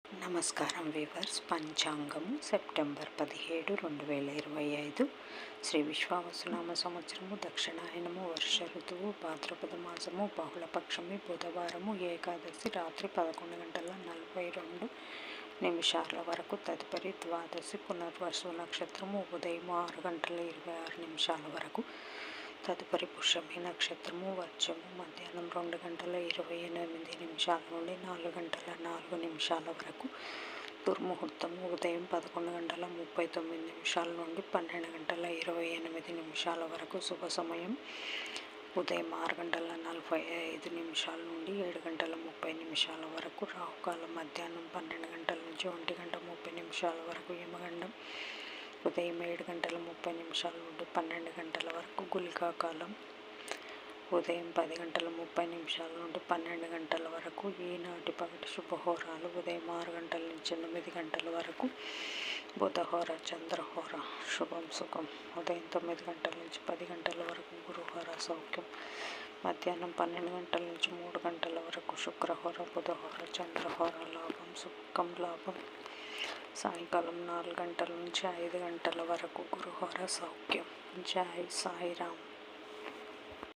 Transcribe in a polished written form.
నమస్కారం weavers. పంచాంగము September 17, 2025. Shri విశ్వావసునామ సంవత్సరము, దక్షిణాయనము, వర్ష ఋతువు, భాద్రపద మాసము, బహుళపక్షమి, బుధవారము, ఏకాదశి రాత్రి 11:42 వరకు. తదుపరి ద్వాదశి పునర్వసు నక్షత్రము ఉదయం 6:26 వరకు. తదుపరి పుష్యమి నక్షత్రము వర్జము మధ్యాహ్నం 2:28 నుండి 4:04 వరకు. దుర్ముహూర్తము ఉదయం 11:39 నుండి 12:28 వరకు. శుభ సమయం ఉదయం 6:45 నుండి 7:30 వరకు. రాహుకాలం మధ్యాహ్నం 12 నుంచి 1:30 వరకు. యమగండం ఉదయం 7:30 నుండి 12 వరకు. గుళికా కాలం ఉదయం 10:30 నుండి 12 వరకు. ఈనాటి పగటి శుభహోరాలు ఉదయం 6 నుంచి 8 వరకు. బుధహోర, చంద్రహోర, శుభం సుఖం ఉదయం 9 నుంచి 10 వరకు. గురుహోర సౌఖ్యం మధ్యాహ్నం 12 నుంచి 3 వరకు. శుక్రహోర, బుధహోర, చంద్రహోర లాభం సుఖం లాభం సాయంకాలం 4 నుంచి 5 వరకు. గురుహోర సౌఖ్యం. జై సాయిరామ్.